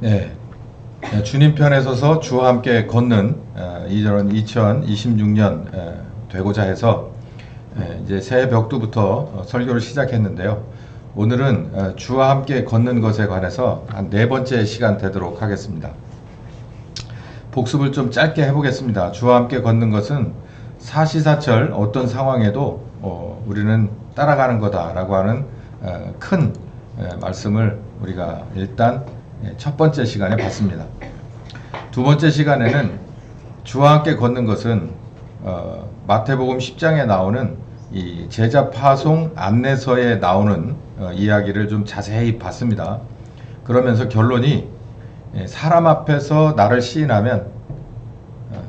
네, 주님 편에 서서 주와 함께 걷는 이런 2026년 되고자 해서 이제 새해 벽두부터 설교를 시작했는데요. 오늘은 주와 함께 걷는 것에 관해서 한 네 번째 시간 되도록 하겠습니다. 복습을 좀 짧게 해보겠습니다. 주와 함께 걷는 것은 사시사철 어떤 상황에도 우리는 따라가는 거다라고 하는 큰 말씀을 우리가 일단 첫 번째 시간에 봤습니다. 두 번째 시간에는 주와 함께 걷는 것은 마태복음 10장에 나오는 이 제자 파송 안내서에 나오는 이야기를 좀 자세히 봤습니다. 그러면서 결론이 사람 앞에서 나를 시인하면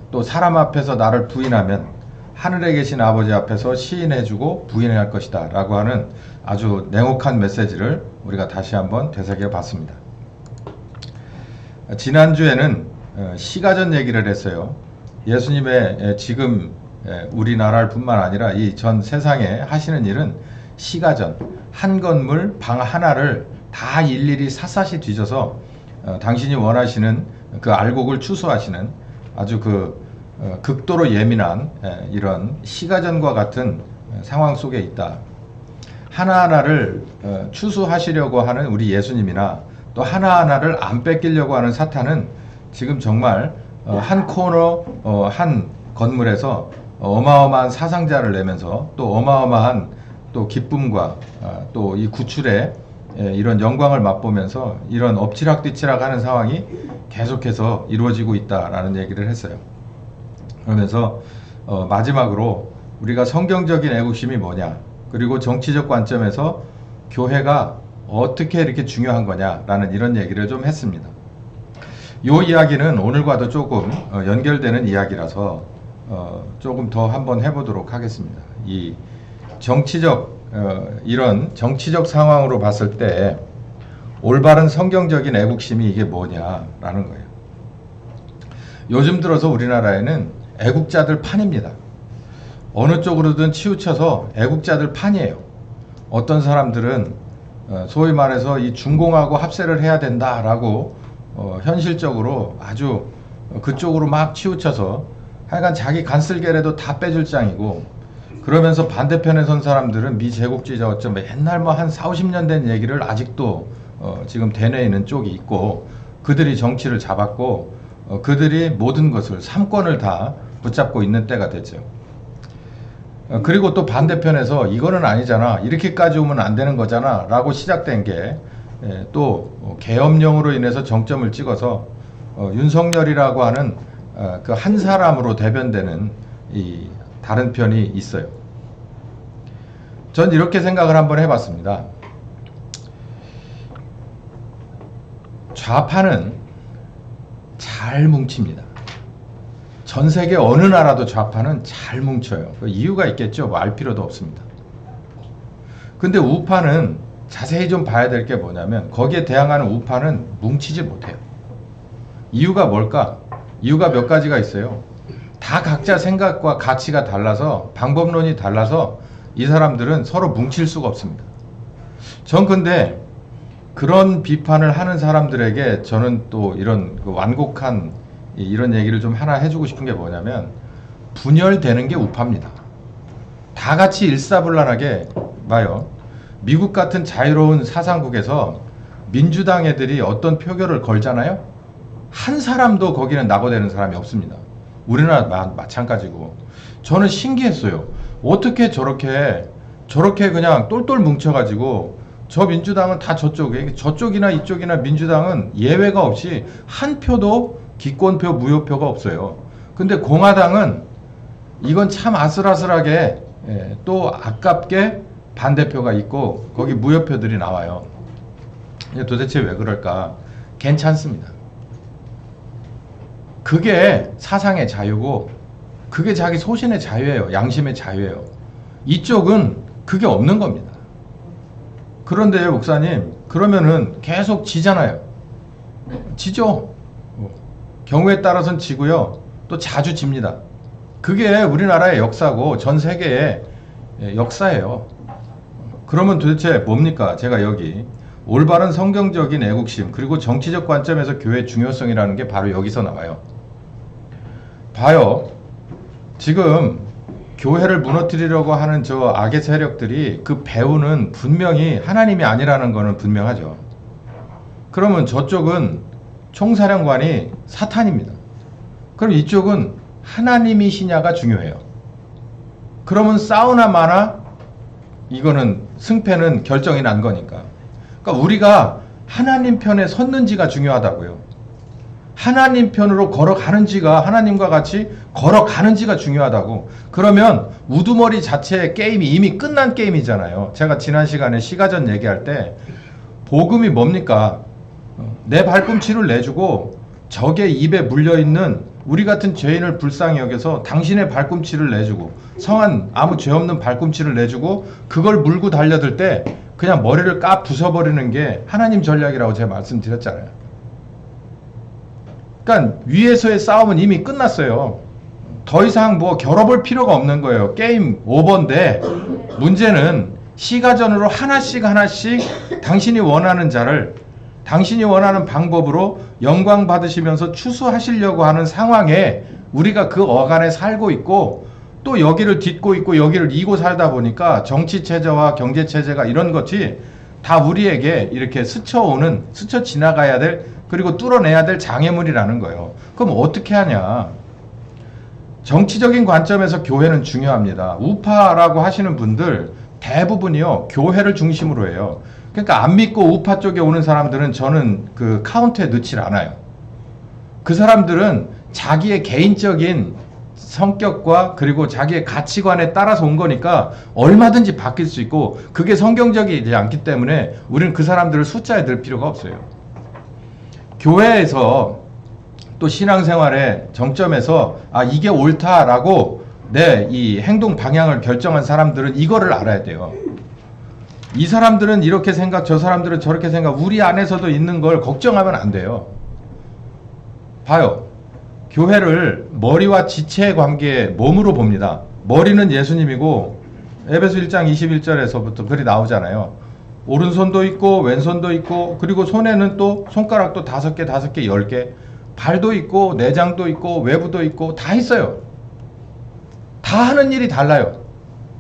또 사람 앞에서 나를 부인하면 하늘에 계신 아버지 앞에서 시인해주고 부인할 것이다 라고 하는 아주 냉혹한 메시지를 우리가 다시 한번 되새겨 봤습니다. 지난주에는 시가전 얘기를 했어요. 예수님의 지금 우리나라를 뿐만 아니라 이 전 세상에 하시는 일은 시가전, 한 건물 방 하나를 다 일일이 샅샅이 뒤져서 당신이 원하시는 그 알곡을 추수하시는 아주 극도로 예민한 이런 시가전과 같은 상황 속에 있다. 하나하나를 추수하시려고 하는 우리 예수님이나 또 하나하나를 안 뺏기려고 하는 사탄은 지금 정말 한 코너 한 건물에서 어마어마한 사상자를 내면서 또 어마어마한 또 기쁨과 또 이 구출의 이런 영광을 맛보면서 이런 엎치락뒤치락 하는 상황이 계속해서 이루어지고 있다라는 얘기를 했어요. 그러면서 마지막으로 우리가 성경적인 애국심이 뭐냐, 그리고 정치적 관점에서 교회가 어떻게 이렇게 중요한 거냐라는 이런 얘기를 좀 했습니다. 이 이야기는 오늘과도 조금 연결되는 이야기라서 조금 더 한번 해보도록 하겠습니다. 이 정치적 이런 정치적 상황으로 봤을 때 올바른 성경적인 애국심이 이게 뭐냐라는 거예요. 요즘 들어서 우리나라에는 애국자들 판입니다. 어느 쪽으로든 치우쳐서 애국자들 판이에요. 어떤 사람들은 소위 말해서 이 중공하고 합세를 해야 된다라고 현실적으로 아주 그쪽으로 막 치우쳐서 하여간 자기 간쓸게라도 다 빼줄 짱이고, 그러면서 반대편에 선 사람들은 미제국주의자 어쩌 옛날 뭐 한 4, 50년 된 얘기를 아직도 지금 되뇌이는 쪽이 있고, 그들이 정치를 잡았고 그들이 모든 것을 삼권을 다 붙잡고 있는 때가 됐죠. 그리고 또 반대편에서 이거는 아니잖아, 이렇게까지 오면 안 되는 거잖아 라고 시작된 게 또 계엄령으로 인해서 정점을 찍어서 윤석열이라고 하는 그 한 사람으로 대변되는 이 다른 편이 있어요. 전 이렇게 생각을 한번 해봤습니다. 좌파는 잘 뭉칩니다. 전 세계 어느 나라도 좌파는 잘 뭉쳐요. 이유가 있겠죠. 뭐 알 필요도 없습니다. 근데 우파는 자세히 좀 봐야 될 게 뭐냐면 거기에 대항하는 우파는 뭉치지 못해요. 이유가 뭘까? 이유가 몇 가지가 있어요. 다 각자 생각과 가치가 달라서, 방법론이 달라서 이 사람들은 서로 뭉칠 수가 없습니다. 전 근데 그런 비판을 하는 사람들에게 저는 또 이런 완곡한 이런 얘기를 좀 하나 해주고 싶은 게 뭐냐면, 분열되는 게 우파입니다. 다 같이 일사불란하게 봐요. 미국 같은 자유로운 사상국에서 민주당 애들이 어떤 표결을 걸잖아요. 한 사람도 거기는 낙오되는 사람이 없습니다. 우리나라 마찬가지고. 저는 신기했어요. 어떻게 저렇게 그냥 똘똘 뭉쳐가지고 저 민주당은 다 저쪽이나 이쪽이나 민주당은 예외가 없이 한 표도 기권표 무효표가 없어요. 근데 공화당은 이건 참 아슬아슬하게 또 아깝게 반대표가 있고 거기 무효표들이 나와요. 도대체 왜 그럴까? 괜찮습니다. 그게 사상의 자유고 그게 자기 소신의 자유예요. 양심의 자유예요. 이쪽은 그게 없는 겁니다. 그런데 목사님, 그러면은 계속 지잖아요. 지죠. 경우에 따라서는 지고요. 또 자주 집니다. 그게 우리나라의 역사고 전 세계의 역사예요. 그러면 도대체 뭡니까? 제가 여기 올바른 성경적인 애국심 그리고 정치적 관점에서 교회의 중요성이라는 게 바로 여기서 나와요. 봐요. 지금 교회를 무너뜨리려고 하는 저 악의 세력들이 그 배후는 분명히 하나님이 아니라는 것은 분명하죠. 그러면 저쪽은 총사령관이 사탄입니다. 그럼 이쪽은 하나님이시냐가 중요해요. 그러면 싸우나 마나 이거는 승패는 결정이 난 거니까. 그러니까 우리가 하나님 편에 섰는지가 중요하다고요. 하나님 편으로 걸어가는지가 하나님과 같이 걸어가는지가 중요하다고. 그러면 우두머리 자체의 게임이 이미 끝난 게임이잖아요. 제가 지난 시간에 시가전 얘기할 때 복음이 뭡니까? 내 발꿈치를 내주고 적의 입에 물려있는 우리 같은 죄인을 불쌍히 여겨서 당신의 발꿈치를 내주고 성한 아무 죄 없는 발꿈치를 내주고 그걸 물고 달려들 때 그냥 머리를 까 부숴버리는 게 하나님 전략이라고 제가 말씀드렸잖아요. 그러니까 위에서의 싸움은 이미 끝났어요. 더 이상 뭐 겨뤄볼 필요가 없는 거예요. 게임 오버인데 문제는 시가전으로 하나씩 당신이 원하는 자를 당신이 원하는 방법으로 영광 받으시면서 추수하시려고 하는 상황에 우리가 그 어간에 살고 있고 또 여기를 딛고 있고 여기를 이고 살다 보니까 정치체제와 경제체제가 이런 것이 다 우리에게 이렇게 스쳐 지나가야 될 그리고 뚫어내야 될 장애물이라는 거예요. 그럼 어떻게 하냐? 정치적인 관점에서 교회는 중요합니다. 우파라고 하시는 분들 대부분이요 교회를 중심으로 해요. 그러니까 안 믿고 우파 쪽에 오는 사람들은 저는 그 카운트에 넣질 않아요. 그 사람들은 자기의 개인적인 성격과 그리고 자기의 가치관에 따라서 온 거니까 얼마든지 바뀔 수 있고 그게 성경적이지 않기 때문에 우리는 그 사람들을 숫자에 넣을 필요가 없어요. 교회에서 또 신앙생활의 정점에서 아 이게 옳다라고 내 이 행동 방향을 결정한 사람들은 이거를 알아야 돼요. 이 사람들은 이렇게 생각, 저 사람들은 저렇게 생각, 우리 안에서도 있는 걸 걱정하면 안 돼요. 봐요. 교회를 머리와 지체의 관계에 몸으로 봅니다. 머리는 예수님이고 에베소 1장 21절에서부터 글이 나오잖아요. 오른손도 있고 왼손도 있고 그리고 손에는 또 손가락도 5개, 10개, 발도 있고 내장도 있고 외부도 있고 다 있어요. 다 하는 일이 달라요.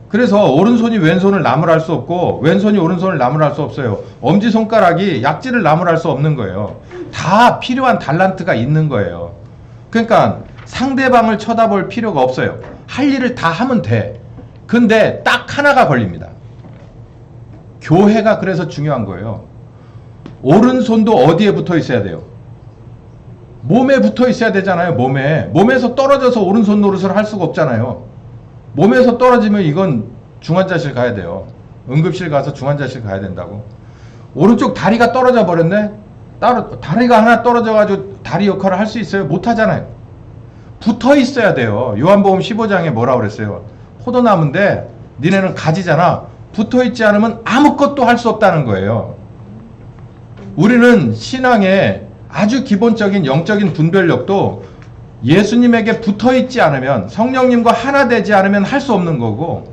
그래서 오른손이 왼손을 나무랄 수 없고 왼손이 오른손을 나무랄 수 없어요. 엄지손가락이 약지를 나무랄 수 없는 거예요. 다 필요한 달란트가 있는 거예요. 그러니까 상대방을 쳐다볼 필요가 없어요. 할 일을 다 하면 돼. 근데 딱 하나가 걸립니다. 교회가 그래서 중요한 거예요. 오른손도 어디에 붙어 있어야 돼요? 몸에 붙어 있어야 되잖아요. 몸에서 떨어져서 오른손 노릇을 할 수가 없잖아요. 몸에서 떨어지면 이건 중환자실 가야 돼요. 응급실 가서 중환자실 가야 된다고. 오른쪽 다리가 떨어져 버렸네? 다리가 하나 떨어져가지고 다리 역할을 할 수 있어요? 못 하잖아요. 붙어 있어야 돼요. 요한복음 15장에 뭐라 그랬어요? 포도나무인데 니네는 가지잖아. 붙어 있지 않으면 아무것도 할 수 없다는 거예요. 우리는 신앙의 아주 기본적인 영적인 분별력도 예수님에게 붙어 있지 않으면 성령님과 하나 되지 않으면 할 수 없는 거고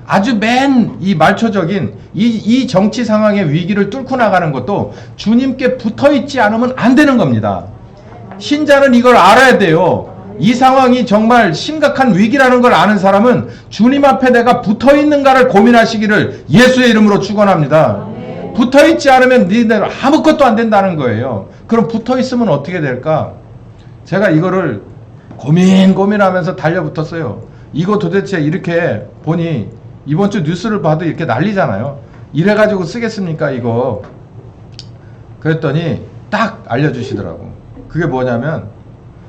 아주 맨 이 말초적인 이 정치 상황의 위기를 뚫고 나가는 것도 주님께 붙어 있지 않으면 안 되는 겁니다. 신자는 이걸 알아야 돼요. 이 상황이 정말 심각한 위기라는 걸 아는 사람은 주님 앞에 내가 붙어 있는가를 고민하시기를 예수의 이름으로 축원합니다. 붙어 있지 않으면 니네들 아무것도 안 된다는 거예요. 그럼 붙어 있으면 어떻게 될까? 제가 이거를 고민하면서 달려붙었어요. 이거 도대체 이렇게 보니 이번 주 뉴스를 봐도 이렇게 난리잖아요. 이래가지고 쓰겠습니까 이거. 그랬더니 딱 알려주시더라고. 그게 뭐냐면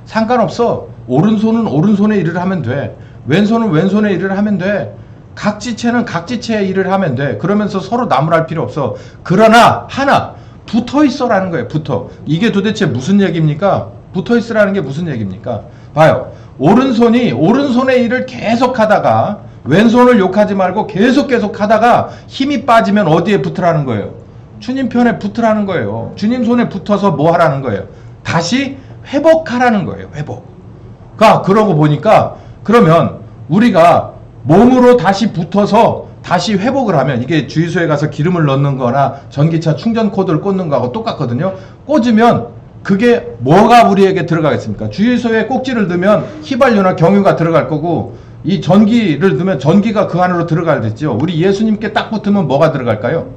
상관없어. 오른손은 오른손의 일을 하면 돼. 왼손은 왼손의 일을 하면 돼. 각 지체는 각 지체의 일을 하면 돼. 그러면서 서로 나무랄 필요 없어. 그러나 하나 붙어 있어라는 거예요. 붙어. 이게 도대체 무슨 얘기입니까? 붙어 있으라는 게 무슨 얘기입니까? 봐요. 오른손이 오른손의 일을 계속 하다가 왼손을 욕하지 말고 계속 하다가 힘이 빠지면 어디에 붙으라는 거예요? 주님 편에 붙으라는 거예요. 주님 손에 붙어서 뭐 하라는 거예요? 다시 회복하라는 거예요. 회복. 그러고 보니까 그러면 우리가 몸으로 다시 붙어서 다시 회복을 하면, 이게 주유소에 가서 기름을 넣는 거나 전기차 충전 코드를 꽂는 거하고 똑같거든요. 꽂으면 그게 뭐가 우리에게 들어가겠습니까? 주유소에 꼭지를 넣으면 휘발유나 경유가 들어갈 거고, 이 전기를 넣으면 전기가 그 안으로 들어가겠죠. 우리 예수님께 딱 붙으면 뭐가 들어갈까요?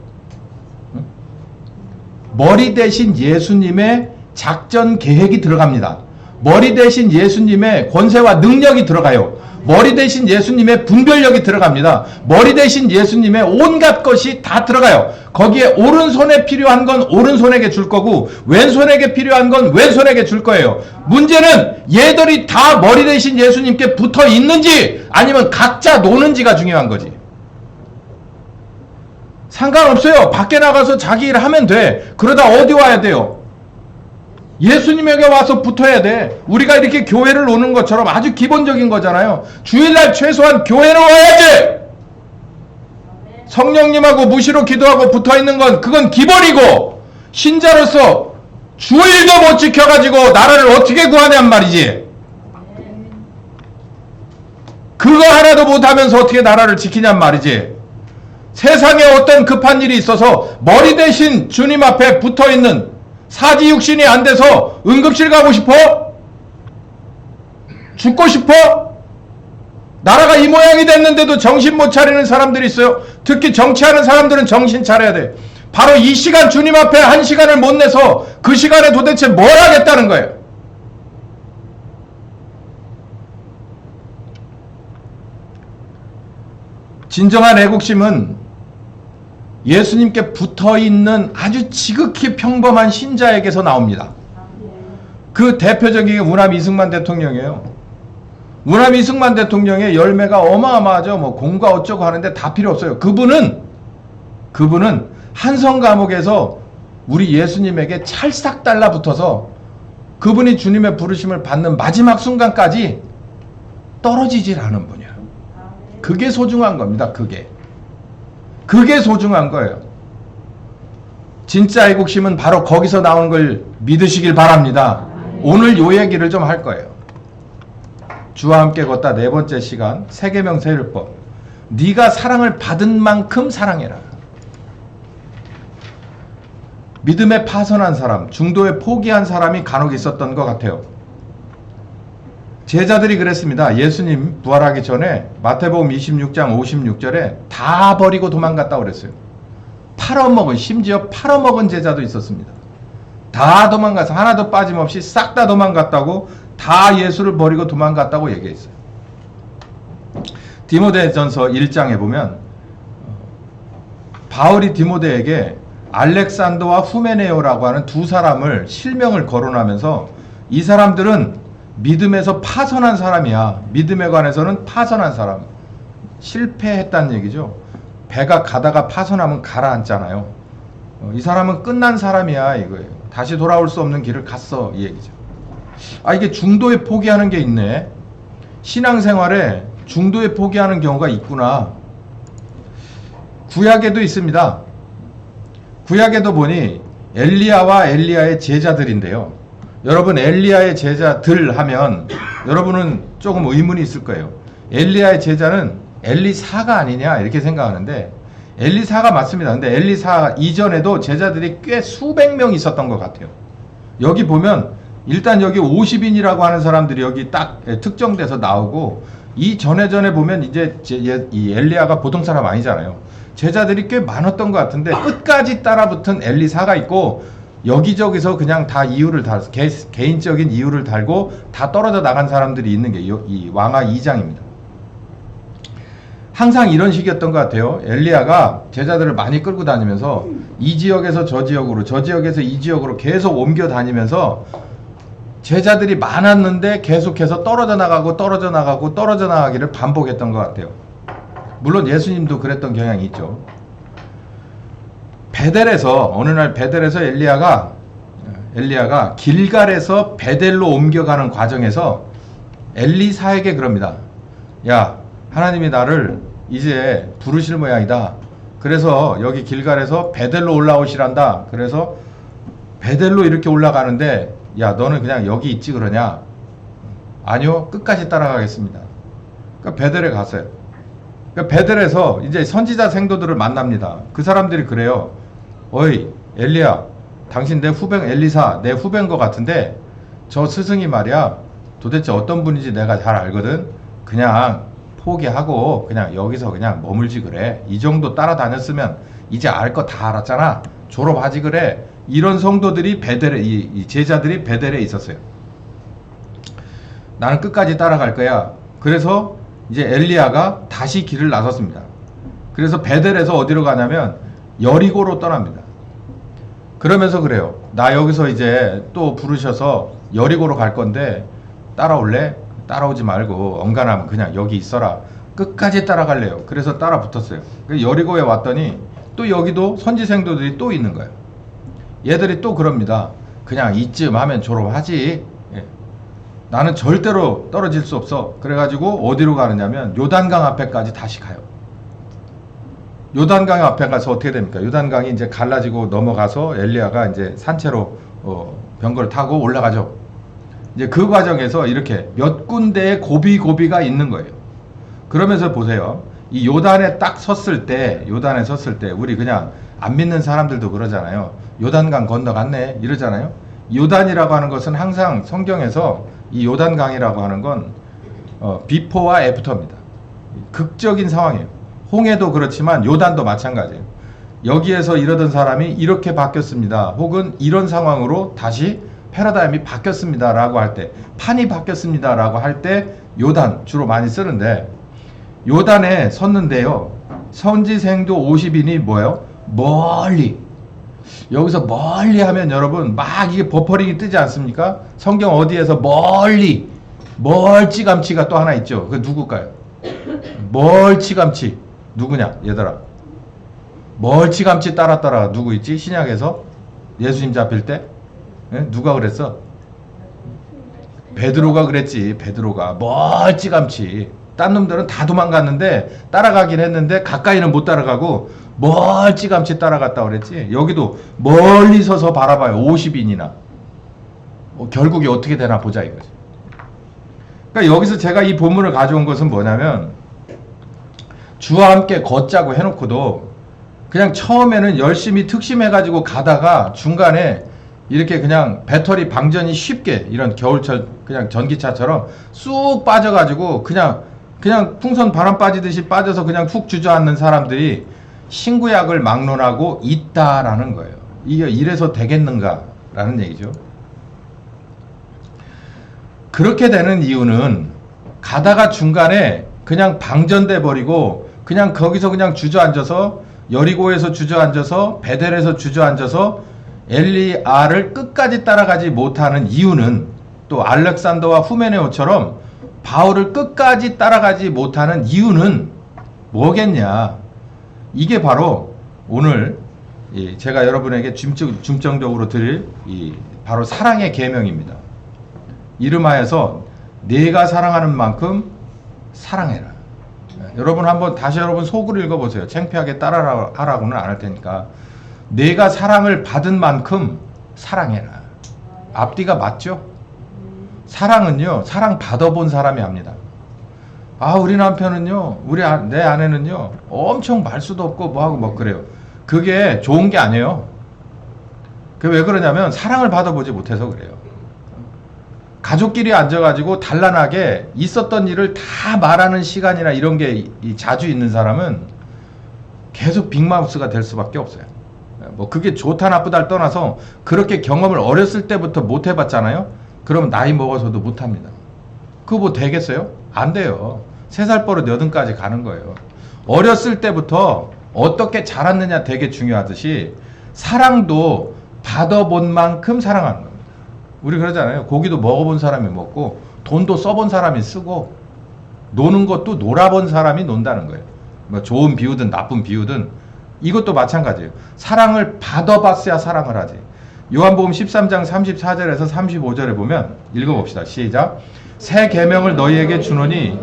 머리 대신 예수님의 작전 계획이 들어갑니다. 머리 대신 예수님의 권세와 능력이 들어가요. 머리 대신 예수님의 분별력이 들어갑니다. 머리 대신 예수님의 온갖 것이 다 들어가요. 거기에 오른손에 필요한 건 오른손에게 줄 거고, 왼손에게 필요한 건 왼손에게 줄 거예요. 문제는 얘들이 다 머리 대신 예수님께 붙어 있는지 아니면 각자 노는지가 중요한 거지. 상관없어요. 밖에 나가서 자기 일 하면 돼. 그러다 어디 와야 돼요? 예수님에게 와서 붙어야 돼. 우리가 이렇게 교회를 오는 것처럼 아주 기본적인 거잖아요. 주일날 최소한 교회를 와야지. 성령님하고 무시로 기도하고 붙어있는 건 그건 기본이고, 신자로서 주일도 못 지켜가지고 나라를 어떻게 구하냔 말이지. 그거 하나도 못하면서 어떻게 나라를 지키냔 말이지. 세상에 어떤 급한 일이 있어서 머리 대신 주님 앞에 붙어있는, 사지육신이 안 돼서 응급실 가고 싶어? 죽고 싶어? 나라가 이 모양이 됐는데도 정신 못 차리는 사람들이 있어요. 특히 정치하는 사람들은 정신 차려야 돼. 바로 이 시간 주님 앞에 한 시간을 못 내서 그 시간에 도대체 뭘 하겠다는 거예요. 진정한 애국심은 예수님께 붙어있는 아주 지극히 평범한 신자에게서 나옵니다. 그 대표적인 게 우남 이승만 대통령이에요. 우남 이승만 대통령의 열매가 어마어마하죠. 뭐 공과 어쩌고 하는데 다 필요 없어요. 그분은 한성 감옥에서 우리 예수님에게 찰싹 달라붙어서 그분이 주님의 부르심을 받는 마지막 순간까지 떨어지질 않은 분이에요. 그게 소중한 겁니다. 그게 소중한 거예요. 진짜 애국심은 바로 거기서 나오는 걸 믿으시길 바랍니다. 오늘 요 얘기를 좀 할 거예요. 주와 함께 걷다 네 번째 시간, 세계명 세율법. 네가 사랑을 받은 만큼 사랑해라. 믿음에 파선한 사람, 중도에 포기한 사람이 간혹 있었던 것 같아요. 제자들이 그랬습니다. 예수님 부활하기 전에 마태복음 26장 56절에 다 버리고 도망갔다고 그랬어요. 팔아먹은, 심지어 팔아먹은 제자도 있었습니다. 다 도망가서 하나도 빠짐없이 싹 다 도망갔다고, 다 예수를 버리고 도망갔다고 얘기했어요. 디모데전서 1장에 보면 바울이 디모데에게 알렉산더와 후메네오라고 하는 두 사람을 실명을 거론하면서 이 사람들은 믿음에서 파선한 사람이야. 믿음에 관해서는 파선한 사람. 실패했다는 얘기죠. 배가 가다가 파선하면 가라앉잖아요. 이 사람은 끝난 사람이야 이거예요. 다시 돌아올 수 없는 길을 갔어 이 얘기죠. 이게 중도에 포기하는 게 있네. 신앙생활에 중도에 포기하는 경우가 있구나. 구약에도 있습니다. 구약에도 보니 엘리야와 엘리야의 제자들인데요. 여러분 엘리야의 제자들 하면 여러분은 조금 의문이 있을 거예요. 엘리야의 제자는 엘리사가 아니냐 이렇게 생각하는데, 엘리사가 맞습니다. 근데 엘리사 이전에도 제자들이 꽤 수백 명 있었던 것 같아요. 여기 보면 일단 여기 50인이라고 하는 사람들이 여기 딱 특정돼서 나오고, 이 전에 보면 이제 이 엘리야가 보통 사람 아니잖아요. 제자들이 꽤 많았던 것 같은데 끝까지 따라붙은 엘리사가 있고, 여기저기서 그냥 다 이유를 달아서 개인적인 이유를 달고 다 떨어져 나간 사람들이 있는 게 이 왕하 2장입니다. 항상 이런 식이었던 것 같아요. 엘리야가 제자들을 많이 끌고 다니면서 이 지역에서 저 지역으로, 저 지역에서 이 지역으로 계속 옮겨 다니면서 제자들이 많았는데 계속해서 떨어져 나가기를 반복했던 것 같아요. 물론 예수님도 그랬던 경향이 있죠. 베델에서, 어느 날 베델에서 엘리야가 길갈에서 베델로 옮겨가는 과정에서 엘리사에게 그럽니다. 야, 하나님이 나를 이제 부르실 모양이다. 그래서 여기 길갈에서 베델로 올라오시란다. 그래서 베델로 이렇게 올라가는데, 야, 너는 그냥 여기 있지 그러냐? 아니요, 끝까지 따라가겠습니다. 그러니까 베델에 갔어요. 그러니까 베델에서 이제 선지자 생도들을 만납니다. 그 사람들이 그래요. 어이 엘리야, 당신 내 후배, 엘리사 내 후배인 것 같은데 저 스승이 말이야 도대체 어떤 분인지 내가 잘 알거든. 그냥 포기하고 그냥 여기서 그냥 머물지 그래. 이 정도 따라다녔으면 이제 알 거 다 알았잖아. 졸업하지 그래. 이런 성도들이 베델에, 이 제자들이 베델에 있었어요. 나는 끝까지 따라갈 거야. 그래서 이제 엘리야가 다시 길을 나섰습니다. 그래서 베델에서 어디로 가냐면 여리고로 떠납니다. 그러면서 그래요. 나 여기서 이제 또 부르셔서 여리고로 갈 건데 따라올래? 따라오지 말고 언간하면 그냥 여기 있어라. 끝까지 따라갈래요. 그래서 따라 붙었어요. 여리고에 왔더니 또 여기도 선지생도들이 또 있는 거예요. 얘들이 또 그럽니다. 그냥 이쯤 하면 졸업하지. 예. 나는 절대로 떨어질 수 없어. 그래가지고 어디로 가느냐면 요단강 앞에까지 다시 가요. 요단강 앞에 가서 어떻게 됩니까? 요단강이 이제 갈라지고 넘어가서 엘리야가 이제 산채로 병거를 타고 올라가죠. 이제 그 과정에서 이렇게 몇 군데의 고비가 있는 거예요. 그러면서 보세요. 이 요단에 딱 섰을 때, 우리 그냥 안 믿는 사람들도 그러잖아요. 요단강 건너갔네 이러잖아요. 요단이라고 하는 것은 항상 성경에서 이 요단강이라고 하는 건 비포와 애프터입니다. 극적인 상황이에요. 홍해도 그렇지만 요단도 마찬가지예요. 여기에서 이러던 사람이 이렇게 바뀌었습니다. 혹은 이런 상황으로 다시 패러다임이 바뀌었습니다 라고 할 때, 판이 바뀌었습니다 라고 할 때 요단 주로 많이 쓰는데, 요단에 섰는데요, 선지생도 50인이 뭐예요? 멀리, 여기서 멀리 하면 여러분 막 이게 버퍼링이 뜨지 않습니까? 성경 어디에서 멀리, 멀찌감치가 또 하나 있죠. 그 누굴까요? 멀찌감치 누구냐 얘들아? 멀찌감치 따랐다가 누구 있지? 신약에서 예수님 잡힐 때 누가 그랬어? 베드로가 그랬지. 베드로가 멀찌감치. 딴 놈들은 다 도망갔는데 따라가긴 했는데 가까이는 못 따라가고 멀찌감치 따라갔다 그랬지. 여기도 멀리 서서 바라봐요. 50인이나. 결국이 어떻게 되나 보자 이거지. 그러니까 여기서 제가 이 본문을 가져온 것은 뭐냐면, 주와 함께 걷자고 해놓고도 그냥 처음에는 열심히 특심해가지고 가다가 중간에 이렇게 그냥 배터리 방전이 쉽게, 이런 겨울철 그냥 전기차처럼 쑥 빠져가지고 그냥 풍선 바람 빠지듯이 빠져서 그냥 훅 주저앉는 사람들이 신구약을 막론하고 있다라는 거예요. 이게 이래서 되겠는가라는 얘기죠. 그렇게 되는 이유는 가다가 중간에 그냥 방전돼 버리고 그냥 거기서 그냥 주저앉아서, 여리고에서 주저앉아서, 베델에서 주저앉아서 엘리야를 끝까지 따라가지 못하는 이유는, 또 알렉산더와 후메네오처럼 바울을 끝까지 따라가지 못하는 이유는 뭐겠냐? 이게 바로 오늘 제가 여러분에게 중점적으로 드릴 바로 사랑의 계명입니다. 이름하여서 내가 사랑하는 만큼 사랑해라. 여러분 한번 다시 여러분 속으로 읽어보세요. 창피하게 따라하라고는 안 할 테니까. 내가 사랑을 받은 만큼 사랑해라. 앞뒤가 맞죠? 사랑은요, 사랑 받아본 사람이 합니다. 우리 남편은요, 내 아내는요, 엄청 말수도 없고 뭐하고 뭐 그래요. 그게 좋은 게 아니에요. 그게 왜 그러냐면 사랑을 받아보지 못해서 그래요. 가족끼리 앉아가지고 단란하게 있었던 일을 다 말하는 시간이나 이런 게 자주 있는 사람은 계속 빅마우스가 될 수밖에 없어요. 뭐 그게 좋다 나쁘다를 떠나서 그렇게 경험을 어렸을 때부터 못 해봤잖아요. 그러면 나이 먹어서도 못합니다. 그거 뭐 되겠어요? 안 돼요. 3살 버릇 8까지 가는 거예요. 어렸을 때부터 어떻게 자랐느냐 되게 중요하듯이 사랑도 받아본 만큼 사랑하는 겁니다. 우리 그러잖아요. 고기도 먹어본 사람이 먹고 돈도 써본 사람이 쓰고 노는 것도 놀아본 사람이 논다는 거예요. 뭐 좋은 비유든 나쁜 비유든 이것도 마찬가지예요. 사랑을 받아봤어야 사랑을 하지. 요한복음 13장 34절에서 35절에 보면 읽어봅시다. 시작. 새 계명을 너희에게 주노니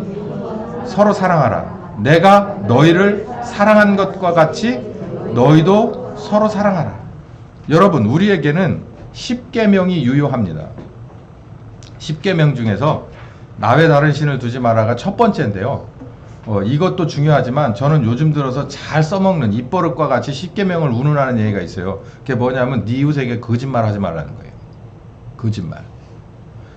서로 사랑하라. 내가 너희를 사랑한 것과 같이 너희도 서로 사랑하라. 여러분, 우리에게는 10계명이 유효합니다. 10계명 중에서 나 외 다른 신을 두지 마라가 첫 번째인데요. 이것도 중요하지만 저는 요즘 들어서 잘 써먹는 입버릇과 같이 십계명을 운운하는 얘기가 있어요. 그게 뭐냐면 네 이웃에게 거짓말 하지 말라는 거예요. 거짓말.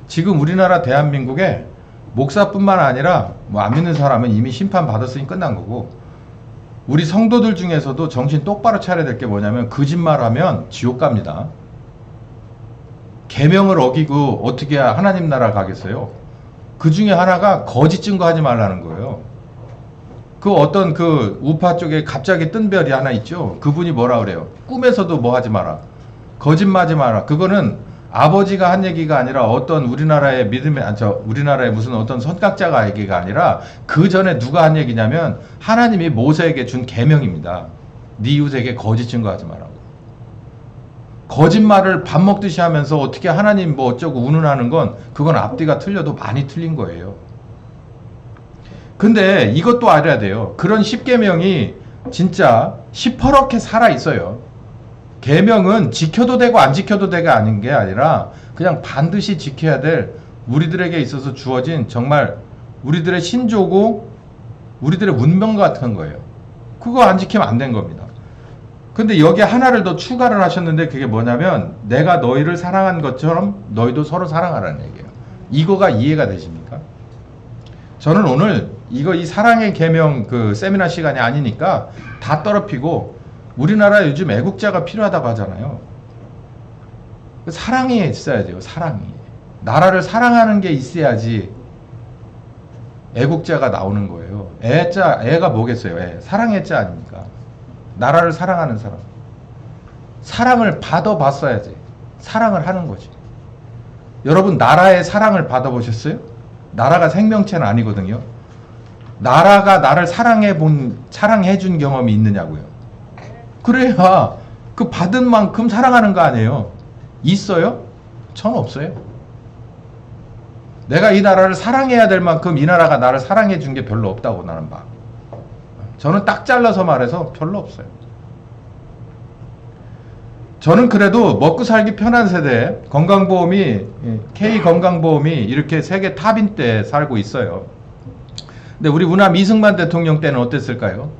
지금 우리나라 대한민국에 목사뿐만 아니라 뭐 안 믿는 사람은 이미 심판 받았으니 끝난 거고, 우리 성도들 중에서도 정신 똑바로 차려야 될 게 뭐냐면 거짓말하면 지옥 갑니다. 계명을 어기고 어떻게 하나님 나라 가겠어요? 그 중에 하나가 거짓 증거하지 말라는 거예요. 그 어떤 그 우파 쪽에 갑자기 뜬 별이 하나 있죠. 그분이 뭐라 그래요? 꿈에서도 뭐 하지 마라. 거짓말하지 마라. 그거는 아버지가 한 얘기가 아니라 어떤 우리나라의 우리나라의 무슨 어떤 선각자가 얘기가 아니라 그 전에 누가 한 얘기냐면 하나님이 모세에게 준 계명입니다. 네 이웃에게 거짓 증거하지 말라고. 거짓말을 밥 먹듯이 하면서 어떻게 하나님 뭐 어쩌고 운운하는 건 그건 앞뒤가 틀려도 많이 틀린 거예요. 근데 이것도 알아야 돼요. 그런 십계명이 진짜 시퍼렇게 살아 있어요. 계명은 지켜도 되고 안 지켜도 되가 아닌 게 아니라 그냥 반드시 지켜야 될 우리들에게 있어서 주어진 정말 우리들의 신조고 우리들의 운명 같은 거예요. 그거 안 지키면 안 된 겁니다. 근데 여기에 하나를 더 추가를 하셨는데 그게 뭐냐면 내가 너희를 사랑한 것처럼 너희도 서로 사랑하라는 얘기예요. 이거가 이해가 되십니까? 저는 오늘 이 사랑의 계명 그 세미나 시간이 아니니까 다 떨어뜨리고 우리나라 요즘 애국자가 필요하다고 하잖아요. 사랑이 있어야 돼요. 사랑이. 나라를 사랑하는 게 있어야지 애국자가 나오는 거예요. 애가 뭐겠어요? 사랑의 자 아닙니까? 나라를 사랑하는 사람. 사랑을 받아봤어야지. 사랑을 하는 거지. 여러분 나라의 사랑을 받아보셨어요? 나라가 생명체는 아니거든요. 나라가 나를 사랑해준 경험이 있느냐고요. 그래야 그 받은 만큼 사랑하는 거 아니에요. 있어요? 전 없어요. 내가 이 나라를 사랑해야 될 만큼 이 나라가 나를 사랑해 준 게 별로 없다고 나는 봐. 저는 딱 잘라서 말해서 별로 없어요. 저는 그래도 먹고 살기 편한 세대, K건강보험이 이렇게 세계 탑인 때 살고 있어요. 근데 우리 우남 이승만 대통령 때는 어땠을까요?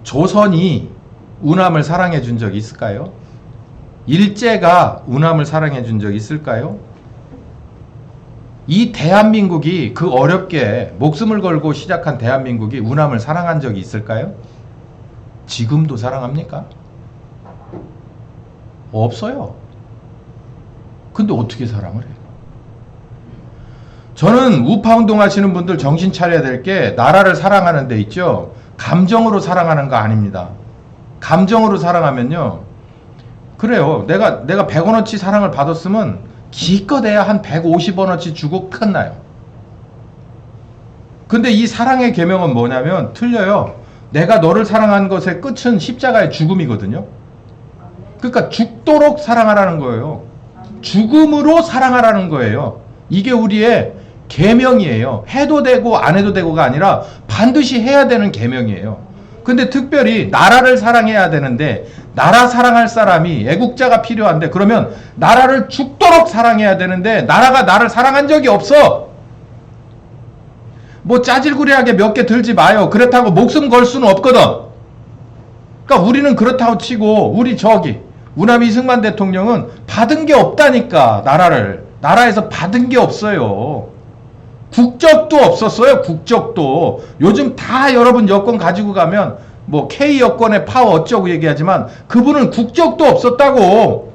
조선이 우남을 사랑해 준 적이 있을까요? 일제가 우남을 사랑해 준 적이 있을까요? 이 대한민국이 그 어렵게 목숨을 걸고 시작한 대한민국이 우남을 사랑한 적이 있을까요? 지금도 사랑합니까? 없어요. 근데 어떻게 사랑을 해요? 저는 우파운동 하시는 분들 정신 차려야 될 게 나라를 사랑하는 데 있죠. 감정으로 사랑하는 거 아닙니다. 감정으로 사랑하면요. 그래요. 내가 100원어치 사랑을 받았으면 기껏해야 한 150원어치 주고 끝나요. 근데 이 사랑의 계명은 뭐냐면 틀려요. 내가 너를 사랑한 것의 끝은 십자가의 죽음이거든요. 그러니까 죽도록 사랑하라는 거예요. 죽음으로 사랑하라는 거예요. 이게 우리의 계명이에요. 해도 되고 안 해도 되고가 아니라 반드시 해야 되는 계명이에요. 근데 특별히 나라를 사랑해야 되는데 나라 사랑할 사람이 애국자가 필요한데 그러면 나라를 죽도록 사랑해야 되는데 나라가 나를 사랑한 적이 없어. 뭐 짜질구리하게 몇 개 들지 마요. 그렇다고 목숨 걸 수는 없거든. 그러니까 우리는 그렇다고 치고 우리 우남 이승만 대통령은 받은 게 없다니까. 나라에서 받은 게 없어요. 국적도 없었어요. 국적도. 요즘 다 여러분 여권 가지고 가면 뭐 K 여권의 파워 어쩌고 얘기하지만 그분은 국적도 없었다고.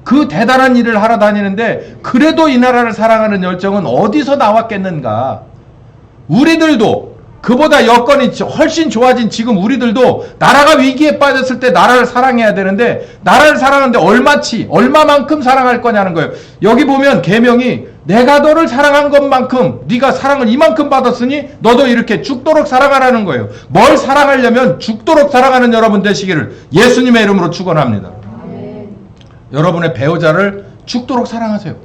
그 대단한 일을 하러 다니는데 그래도 이 나라를 사랑하는 열정은 어디서 나왔겠는가. 우리들도 그보다 여건이 훨씬 좋아진 지금 우리들도 나라가 위기에 빠졌을 때 나라를 사랑해야 되는데 나라를 사랑하는데 얼마만큼 사랑할 거냐는 거예요. 여기 보면 계명이 내가 너를 사랑한 것만큼 네가 사랑을 이만큼 받았으니 너도 이렇게 죽도록 사랑하라는 거예요. 뭘 사랑하려면 죽도록 사랑하는 여러분 되시기를 예수님의 이름으로 축원합니다. 여러분의 배우자를 죽도록 사랑하세요.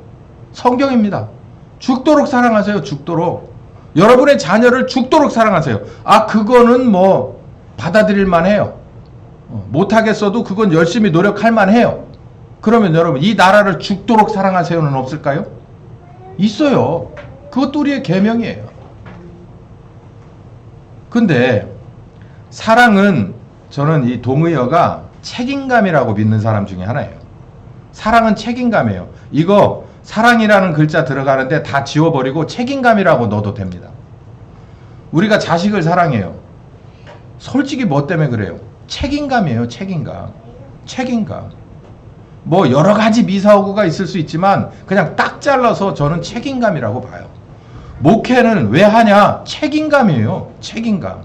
성경입니다. 죽도록 사랑하세요. 죽도록. 여러분의 자녀를 죽도록 사랑하세요. 그거는 뭐 받아들일 만해요. 못하겠어도 그건 열심히 노력할 만해요. 그러면 여러분 이 나라를 죽도록 사랑하세요는 없을까요? 있어요. 그것도 우리의 계명이에요. 근데 사랑은 저는 이 동의어가 책임감이라고 믿는 사람 중에 하나예요. 사랑은 책임감이에요. 이거 사랑이라는 글자 들어가는데 다 지워버리고 책임감이라고 넣어도 됩니다. 우리가 자식을 사랑해요. 솔직히 뭐 때문에 그래요? 책임감이에요. 책임감. 책임감. 뭐 여러 가지 미사오구가 있을 수 있지만 그냥 딱 잘라서 저는 책임감이라고 봐요. 목회는 왜 하냐? 책임감이에요. 책임감.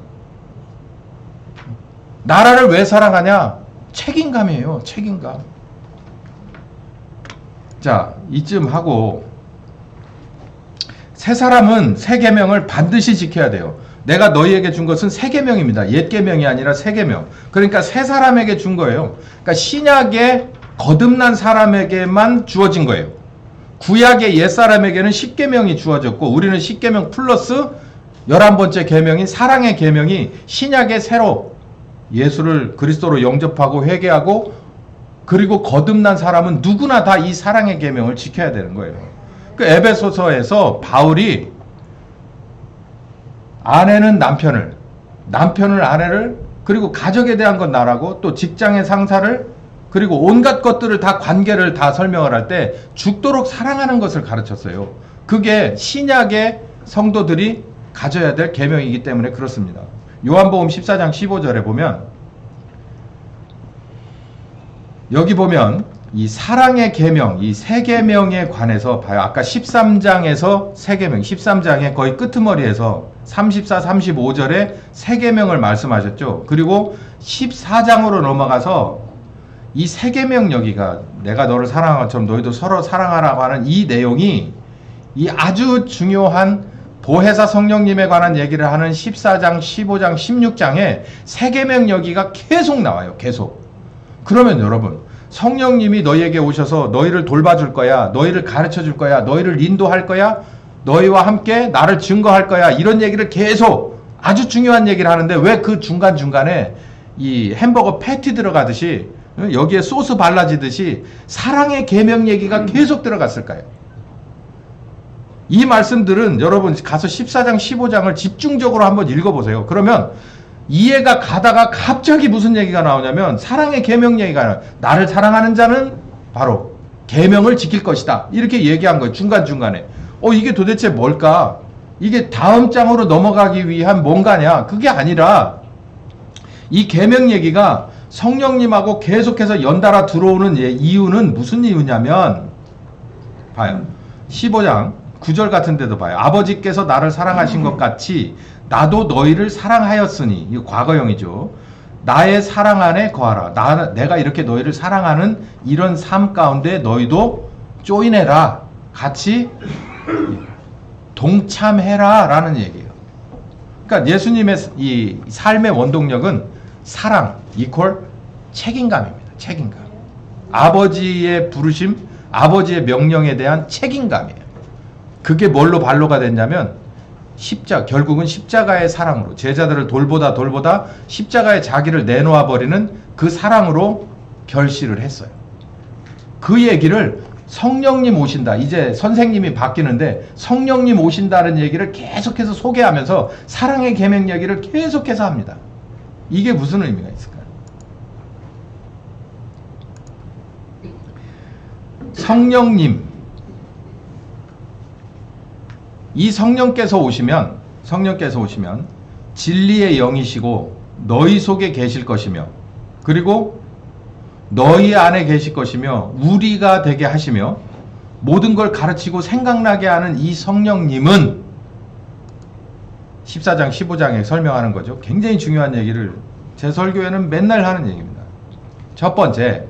나라를 왜 사랑하냐? 책임감이에요. 책임감. 자, 이쯤 하고 새 사람은 새 계명을 반드시 지켜야 돼요. 내가 너희에게 준 것은 새 계명입니다. 옛 계명이 아니라 새 계명. 그러니까 새 사람에게 준 거예요. 그러니까 신약에 거듭난 사람에게만 주어진 거예요. 구약의 옛 사람에게는 10계명이 주어졌고 우리는 10계명 플러스 11번째 계명인 사랑의 계명이 신약의 새로 예수를 그리스도로 영접하고 회개하고 그리고 거듭난 사람은 누구나 다 이 사랑의 계명을 지켜야 되는 거예요. 그 에베소서에서 바울이 아내는 남편을, 남편은 아내를, 그리고 가족에 대한 건 나라고 또 직장의 상사를, 그리고 온갖 것들을 다 관계를 다 설명을 할 때 죽도록 사랑하는 것을 가르쳤어요. 그게 신약의 성도들이 가져야 될 계명이기 때문에 그렇습니다. 요한복음 14장 15절에 보면 여기 보면 이 사랑의 계명, 이 세 계명에 관해서 봐요. 아까 13장에서 세 계명, 13장의 거의 끄트머리에서 34, 35절에 세 계명을 말씀하셨죠. 그리고 14장으로 넘어가서 이 세 계명 여기가 내가 너를 사랑한 것처럼 너희도 서로 사랑하라고 하는 이 내용이 이 아주 중요한 보혜사 성령님에 관한 얘기를 하는 14장, 15장, 16장에 세 계명 여기가 계속 나와요. 계속. 그러면 여러분 성령님이 너희에게 오셔서 너희를 돌봐줄 거야, 너희를 가르쳐줄 거야, 너희를 인도할 거야, 너희와 함께 나를 증거할 거야, 이런 얘기를 계속 아주 중요한 얘기를 하는데 왜 그 중간중간에 이 햄버거 패티 들어가듯이 여기에 소스 발라지듯이 사랑의 계명 얘기가 계속 들어갔을까요? 이 말씀들은 여러분 가서 14장 15장을 집중적으로 한번 읽어보세요. 그러면 이해가 가다가 갑자기 무슨 얘기가 나오냐면 사랑의 계명 얘기가 나와요. 나를 사랑하는 자는 바로 계명을 지킬 것이다. 이렇게 얘기한 거예요. 중간중간에. 이게 도대체 뭘까? 이게 다음 장으로 넘어가기 위한 뭔가냐? 그게 아니라 이 계명 얘기가 성령님하고 계속해서 연달아 들어오는 이유는 무슨 이유냐면 봐요. 15장 9절 같은 데도 봐요. 아버지께서 나를 사랑하신 것 같이 나도 너희를 사랑하였으니, 이거 과거형이죠. 나의 사랑 안에 거하라. 내가 이렇게 너희를 사랑하는 이런 삶 가운데 너희도 조인해라. 같이 동참해라 라는 얘기예요. 그러니까 예수님의 이 삶의 원동력은 사랑 이퀄 책임감입니다. 책임감. 아버지의 부르심, 아버지의 명령에 대한 책임감이에요. 그게 뭘로 발로가 됐냐면 결국은 십자가의 사랑으로 제자들을 돌보다 십자가에 자기를 내놓아 버리는 그 사랑으로 결실을 했어요. 그 얘기를 성령님 오신다. 이제 선생님이 바뀌는데 성령님 오신다는 얘기를 계속해서 소개하면서 사랑의 계명 얘기를 계속해서 합니다. 이게 무슨 의미가 있을까요? 성령님, 이 성령께서 오시면 진리의 영이시고 너희 속에 계실 것이며 그리고 너희 안에 계실 것이며 우리가 되게 하시며 모든 걸 가르치고 생각나게 하는 이 성령님은 14장 15장에 설명하는 거죠. 굉장히 중요한 얘기를 제 설교에는 맨날 하는 얘기입니다. 첫 번째,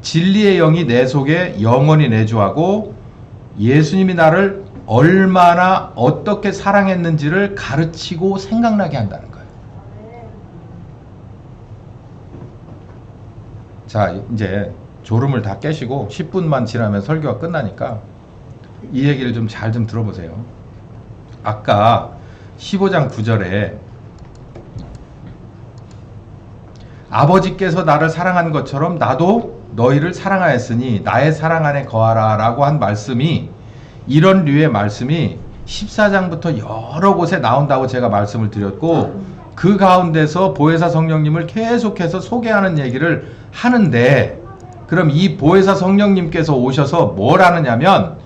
진리의 영이 내 속에 영원히 내주하고 예수님이 나를 얼마나 어떻게 사랑했는지를 가르치고 생각나게 한다는 거예요. 자, 이제 졸음을 다 깨시고 10분만 지나면 설교가 끝나니까 이 얘기를 좀 잘 좀 들어보세요. 아까 15장 9절에 아버지께서 나를 사랑한 것처럼 나도 너희를 사랑하였으니 나의 사랑 안에 거하라 라고 한 말씀이, 이런 류의 말씀이 14장부터 여러 곳에 나온다고 제가 말씀을 드렸고 그 가운데서 보혜사 성령님을 계속해서 소개하는 얘기를 하는데, 그럼 이 보혜사 성령님께서 오셔서 뭘 하느냐면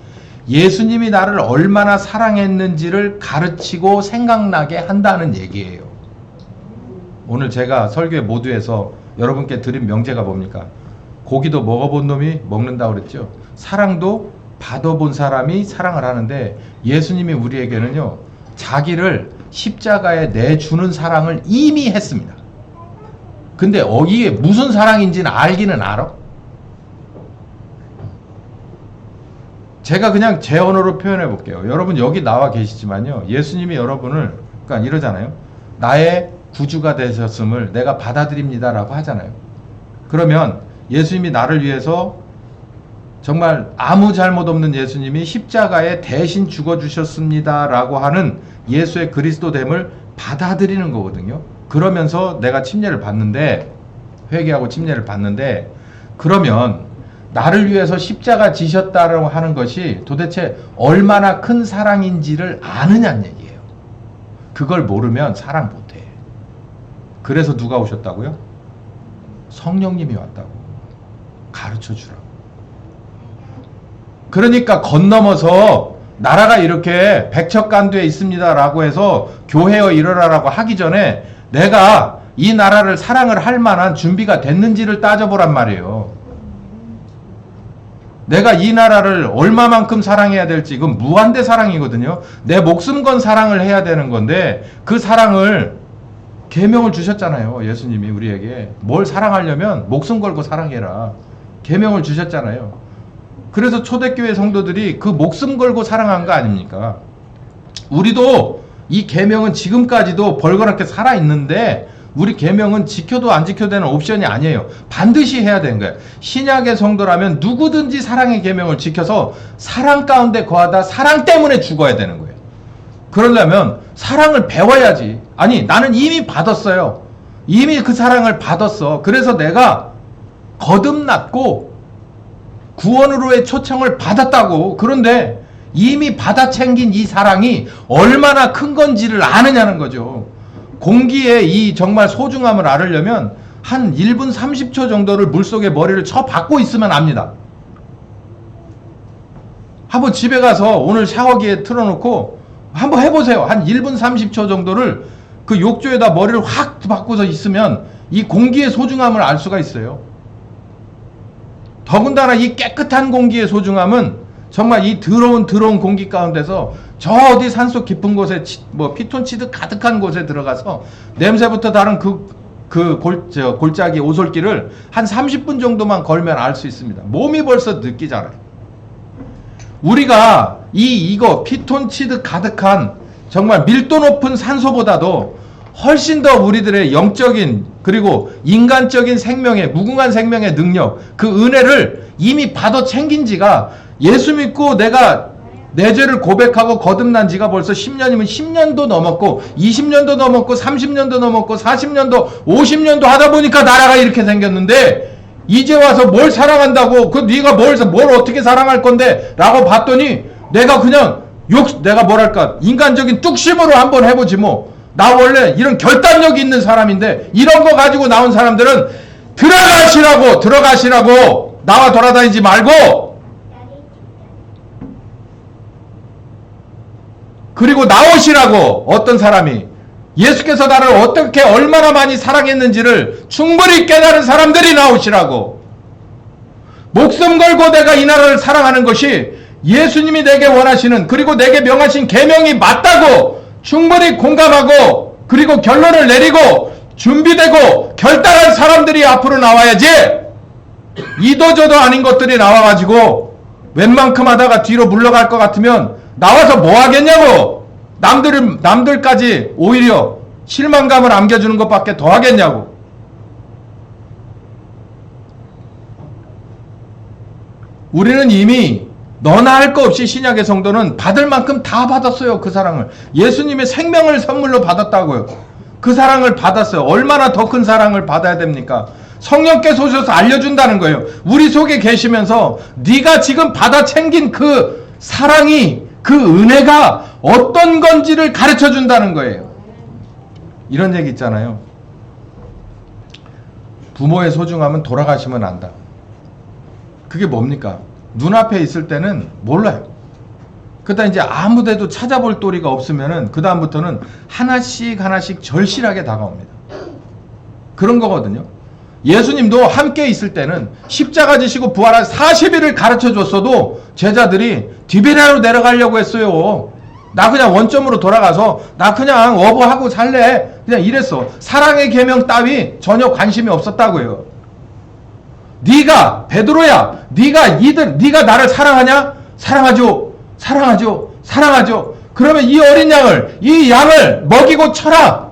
예수님이 나를 얼마나 사랑했는지를 가르치고 생각나게 한다는 얘기예요. 오늘 제가 설교의 모두에서 여러분께 드린 명제가 뭡니까? 고기도 먹어본 놈이 먹는다고 그랬죠. 사랑도 받아본 사람이 사랑을 하는데, 예수님이 우리에게는요, 자기를 십자가에 내주는 사랑을 이미 했습니다. 근데 이게 무슨 사랑인지는 알기는 알아? 제가 그냥 제 언어로 표현해 볼게요. 여러분 여기 나와 계시지만요, 예수님이 여러분을, 그러니까 이러잖아요. 나의 구주가 되셨음을 내가 받아들입니다 라고 하잖아요. 그러면 예수님이 나를 위해서 정말 아무 잘못 없는 예수님이 십자가에 대신 죽어주셨습니다 라고 하는 예수의 그리스도됨을 받아들이는 거거든요. 그러면서 내가 침례를 받는데, 회개하고 침례를 받는데, 그러면 나를 위해서 십자가 지셨다라고 하는 것이 도대체 얼마나 큰 사랑인지를 아느냐는 얘기예요. 그걸 모르면 사랑 못해. 그래서 누가 오셨다고요? 성령님이 왔다고. 가르쳐 주라고. 그러니까 건너머서 나라가 이렇게 백척간두에 있습니다 라고 해서 교회여 일어나라고 하기 전에 내가 이 나라를 사랑을 할 만한 준비가 됐는지를 따져보란 말이에요. 내가 이 나라를 얼마만큼 사랑해야 될지, 그건 무한대 사랑이거든요. 내 목숨 건 사랑을 해야 되는 건데, 그 사랑을 계명을 주셨잖아요. 예수님이 우리에게 뭘 사랑하려면 목숨 걸고 사랑해라, 계명을 주셨잖아요. 그래서 초대교회 성도들이 그 목숨 걸고 사랑한 거 아닙니까? 우리도 이 계명은 지금까지도 벌거벗게 살아있는데, 우리 계명은 지켜도 안 지켜도 되는 옵션이 아니에요. 반드시 해야 되는 거예요. 신약의 성도라면 누구든지 사랑의 계명을 지켜서 사랑 가운데 거하다 사랑 때문에 죽어야 되는 거예요. 그러려면 사랑을 배워야지. 아니, 나는 이미 받았어요. 이미 그 사랑을 받았어. 그래서 내가 거듭났고 구원으로의 초청을 받았다고. 그런데 이미 받아 챙긴 이 사랑이 얼마나 큰 건지를 아느냐는 거죠. 공기의 이 정말 소중함을 알으려면 한 1분 30초 정도를 물속에 머리를 쳐 박고 있으면 압니다. 한번 집에 가서 오늘 샤워기에 틀어놓고 한번 해보세요. 한 1분 30초 정도를 그 욕조에다 머리를 확 박고서 있으면 이 공기의 소중함을 알 수가 있어요. 더군다나 이 깨끗한 공기의 소중함은 정말 이 더러운 공기 가운데서 저 어디 산속 깊은 곳에 피톤치드 가득한 곳에 들어가서 냄새부터 다른 골짜기 오솔길을 한 30분 정도만 걸면 알 수 있습니다. 몸이 벌써 느끼잖아요. 우리가 이거 피톤치드 가득한 정말 밀도 높은 산소보다도 훨씬 더 우리들의 영적인 그리고 인간적인 생명의 무궁한 생명의 능력, 그 은혜를 이미 받아 챙긴 지가, 예수 믿고 내가 내 죄를 고백하고 거듭난 지가 벌써 10년이면 10년도 넘었고 20년도 넘었고 30년도 넘었고 40년도 50년도 하다 보니까 나라가 이렇게 생겼는데, 이제 와서 뭘 사랑한다고, 네가 뭘 어떻게 사랑할 건데 라고 봤더니 내가 그냥 내가 뭐랄까 인간적인 뚝심으로 한번 해보지 뭐. 나 원래 이런 결단력이 있는 사람인데 이런 거 가지고 나온 사람들은 들어가시라고 나와 돌아다니지 말고, 그리고 나오시라고. 어떤 사람이 예수께서 나를 어떻게 얼마나 많이 사랑했는지를 충분히 깨달은 사람들이 나오시라고. 목숨 걸고 내가 이 나라를 사랑하는 것이 예수님이 내게 원하시는, 그리고 내게 명하신 계명이 맞다고 충분히 공감하고, 그리고 결론을 내리고 준비되고 결단한 사람들이 앞으로 나와야지, 이도저도 아닌 것들이 나와가지고 웬만큼 하다가 뒤로 물러갈 것 같으면 나와서 뭐 하겠냐고. 남들까지 오히려 실망감을 안겨주는 것밖에 더 하겠냐고. 우리는 이미 너나 할 거 없이 신약의 성도는 받을 만큼 다 받았어요. 그 사랑을. 예수님의 생명을 선물로 받았다고요. 그 사랑을 받았어요. 얼마나 더 큰 사랑을 받아야 됩니까? 성령께서 오셔서 알려준다는 거예요. 우리 속에 계시면서 네가 지금 받아 챙긴 그 사랑이, 그 은혜가 어떤 건지를 가르쳐 준다는 거예요. 이런 얘기 있잖아요. 부모의 소중함은 돌아가시면 안다. 그게 뭡니까? 눈앞에 있을 때는 몰라요. 그러다 이제 아무데도 찾아볼 도리가 없으면은 그 다음부터는 하나씩 하나씩 절실하게 다가옵니다. 그런 거거든요. 예수님도 함께 있을 때는 십자가 지시고 부활한 40일을 가르쳐 줬어도 제자들이 디베랴로 내려가려고 했어요. 나 그냥 원점으로 돌아가서 나 그냥 어부하고 살래. 그냥 이랬어. 사랑의 계명 따위 전혀 관심이 없었다고요. 네가 베드로야, 네가 나를 사랑하냐? 사랑하죠. 사랑하죠. 사랑하죠. 그러면 이 어린 양을, 이 양을 먹이고 쳐라.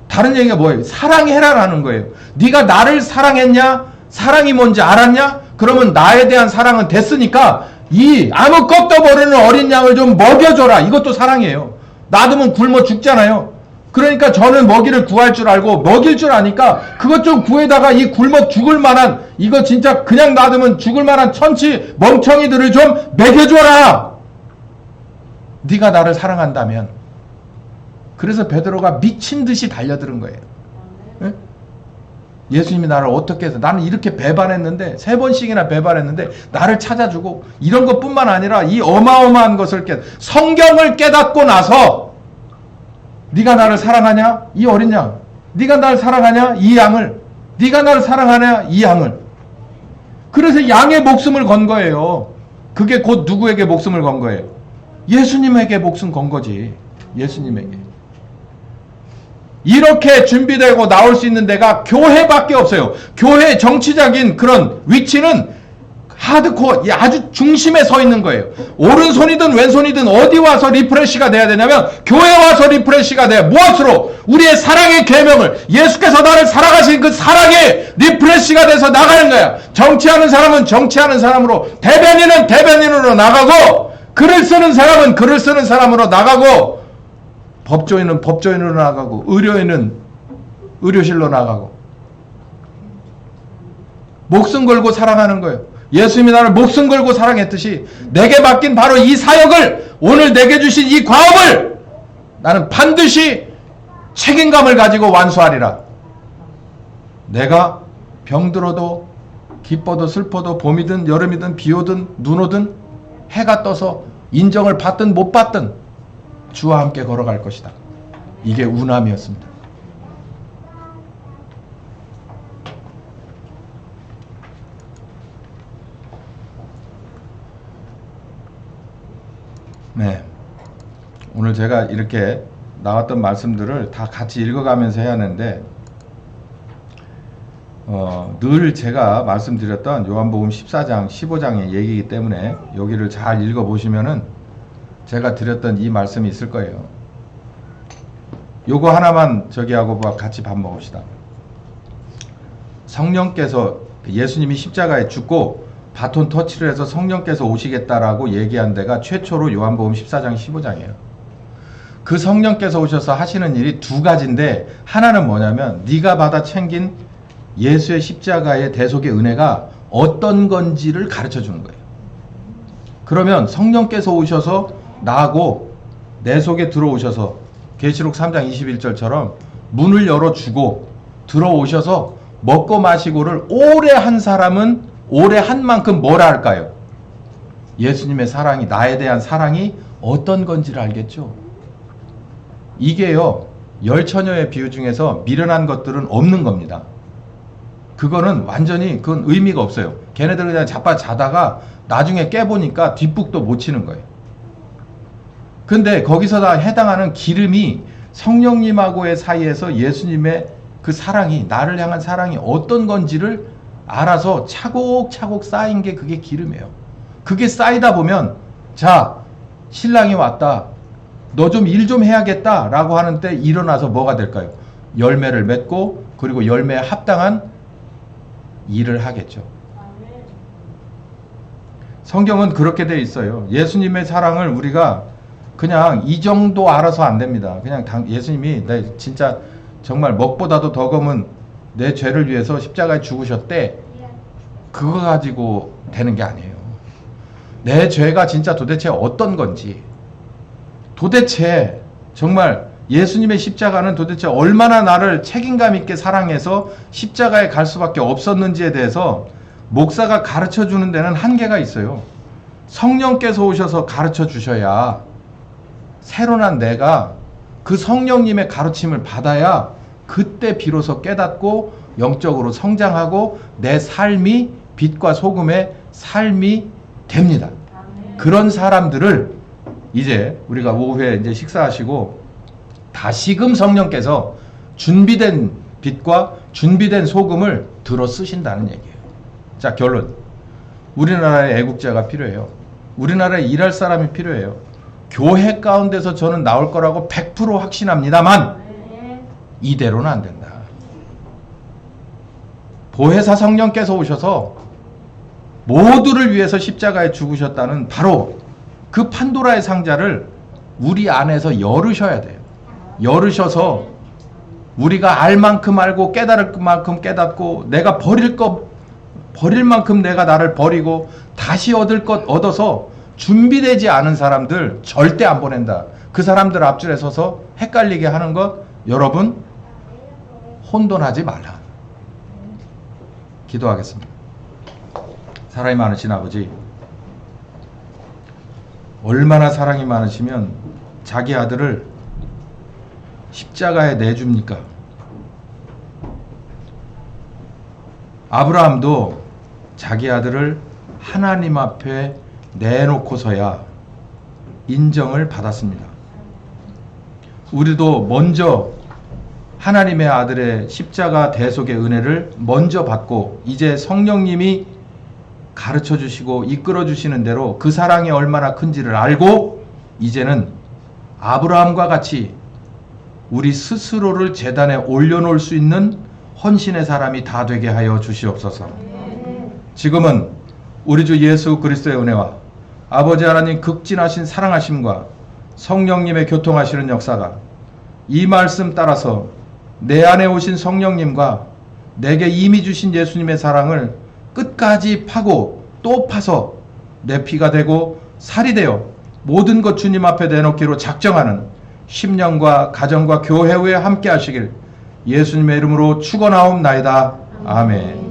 다른 얘기가 뭐예요? 사랑해라라는 거예요. 네가 나를 사랑했냐? 사랑이 뭔지 알았냐? 그러면 나에 대한 사랑은 됐으니까 이 아무것도 모르는 어린 양을 좀 먹여줘라. 이것도 사랑이에요. 놔두면 굶어 죽잖아요. 그러니까 저는 먹이를 구할 줄 알고 먹일 줄 아니까 그것 좀 구해다가 이 굶어 죽을 만한, 이거 진짜 그냥 놔두면 죽을 만한 천치 멍청이들을 좀 먹여줘라. 네가 나를 사랑한다면. 그래서 베드로가 미친 듯이 달려드는 거예요. 예? 예수님이 나를 어떻게 해서, 나는 이렇게 배반했는데, 3번씩이나 배반했는데 나를 찾아주고, 이런 것뿐만 아니라 이 어마어마한 것을 성경을 깨닫고 나서 네가 나를 사랑하냐? 이 어린 양. 네가 나를 사랑하냐? 이 양을. 네가 나를 사랑하냐? 이 양을. 그래서 양의 목숨을 건 거예요. 그게 곧 누구에게 목숨을 건 거예요? 예수님에게 목숨 건 거지. 예수님에게. 이렇게 준비되고 나올 수 있는 데가 교회밖에 없어요. 교회 정치적인 그런 위치는 하드코어, 아주 중심에 서 있는 거예요. 오른손이든 왼손이든 어디 와서 리프레시가 돼야 되냐면 교회 와서 리프레시가 돼요. 무엇으로? 우리의 사랑의 계명을, 예수께서 나를 살아가신 그 사랑의 리프레시가 돼서 나가는 거야. 정치하는 사람은 정치하는 사람으로, 대변인은 대변인으로 나가고, 글을 쓰는 사람은 글을 쓰는 사람으로 나가고, 법조인은 법조인으로 나가고, 의료인은 의료실로 나가고, 목숨 걸고 사랑하는 거예요. 예수님이 나를 목숨 걸고 사랑했듯이 내게 맡긴 바로 이 사역을, 오늘 내게 주신 이 과업을 나는 반드시 책임감을 가지고 완수하리라. 내가 병들어도 기뻐도 슬퍼도 봄이든 여름이든 비 오든 눈 오든 해가 떠서 인정을 받든 못 받든 주와 함께 걸어갈 것이다. 이게 우남이었습니다. 네, 오늘 제가 이렇게 나왔던 말씀들을 다 같이 읽어가면서 해야 하는데, 늘 제가 말씀드렸던 요한복음 14장, 15장의 얘기이기 때문에 여기를 잘 읽어보시면은 제가 드렸던 이 말씀이 있을 거예요. 요거 하나만 저기하고 같이 밥 먹읍시다. 성령께서, 예수님이 십자가에 죽고 바톤 터치를 해서 성령께서 오시겠다라고 얘기한 데가 최초로 요한복음 14장 15장이에요. 그 성령께서 오셔서 하시는 일이 두 가지인데, 하나는 뭐냐면 네가 받아 챙긴 예수의 십자가의 대속의 은혜가 어떤 건지를 가르쳐 주는 거예요. 그러면 성령께서 오셔서 나하고 내 속에 들어오셔서 계시록 3장 21절처럼 문을 열어주고 들어오셔서 먹고 마시고를 오래 한 사람은 오래 한 만큼 뭐라 할까요? 예수님의 사랑이, 나에 대한 사랑이 어떤 건지를 알겠죠? 이게요, 열처녀의 비유 중에서 미련한 것들은 없는 겁니다. 그거는 완전히 그건 의미가 없어요. 걔네들 그냥 자빠 자다가 나중에 깨보니까 뒷북도 못 치는 거예요. 근데 거기서 다 해당하는 기름이 성령님하고의 사이에서 예수님의 그 사랑이, 나를 향한 사랑이 어떤 건지를 알아서 차곡차곡 쌓인 게 그게 기름이에요. 그게 쌓이다 보면, 자, 신랑이 왔다, 너 좀 일 좀 해야겠다 라고 하는 때 일어나서 뭐가 될까요? 열매를 맺고, 그리고 열매에 합당한 일을 하겠죠. 성경은 그렇게 돼 있어요. 예수님의 사랑을 우리가 그냥 이 정도 알아서 안 됩니다. 그냥 예수님이 내 진짜 정말 먹보다도 더 검은 내 죄를 위해서 십자가에 죽으셨대, 그거 가지고 되는 게 아니에요. 내 죄가 진짜 도대체 어떤 건지, 도대체 정말 예수님의 십자가는 도대체 얼마나 나를 책임감 있게 사랑해서 십자가에 갈 수밖에 없었는지에 대해서 목사가 가르쳐 주는 데는 한계가 있어요. 성령께서 오셔서 가르쳐 주셔야, 새로 난 내가 그 성령님의 가르침을 받아야 그때 비로소 깨닫고 영적으로 성장하고 내 삶이 빛과 소금의 삶이 됩니다. 그런 사람들을 이제 우리가 오후에 이제 식사하시고 다시금 성령께서 준비된 빛과 준비된 소금을 들어 쓰신다는 얘기예요. 자, 결론. 우리나라에 애국자가 필요해요. 우리나라에 일할 사람이 필요해요. 교회 가운데서 저는 나올 거라고 100% 확신합니다만 이대로는 안 된다. 보혜사 성령께서 오셔서 모두를 위해서 십자가에 죽으셨다는 바로 그 판도라의 상자를 우리 안에서 열으셔야 돼요. 열으셔서 우리가 알 만큼 알고 깨달을 만큼 깨닫고 내가 버릴 만큼 내가 나를 버리고 다시 얻을 것 얻어서 준비되지 않은 사람들 절대 안 보낸다. 그 사람들 앞줄에 서서 헷갈리게 하는 것 여러분 혼돈하지 말라. 기도하겠습니다. 사랑이 많으신 아버지, 얼마나 사랑이 많으시면 자기 아들을 십자가에 내줍니까? 아브라함도 자기 아들을 하나님 앞에 내놓고서야 인정을 받았습니다. 우리도 먼저 하나님의 아들의 십자가 대속의 은혜를 먼저 받고 이제 성령님이 가르쳐 주시고 이끌어 주시는 대로 그 사랑이 얼마나 큰지를 알고 이제는 아브라함과 같이 우리 스스로를 제단에 올려놓을 수 있는 헌신의 사람이 다 되게 하여 주시옵소서. 지금은 우리 주 예수 그리스도의 은혜와 아버지 하나님 극진하신 사랑하심과 성령님의 교통하시는 역사가 이 말씀 따라서 내 안에 오신 성령님과 내게 이미 주신 예수님의 사랑을 끝까지 파고 또 파서 내 피가 되고 살이 되어 모든 것 주님 앞에 내놓기로 작정하는 10년과 가정과 교회 후에 함께 하시길 예수님의 이름으로 축원하옵나이다. 아멘.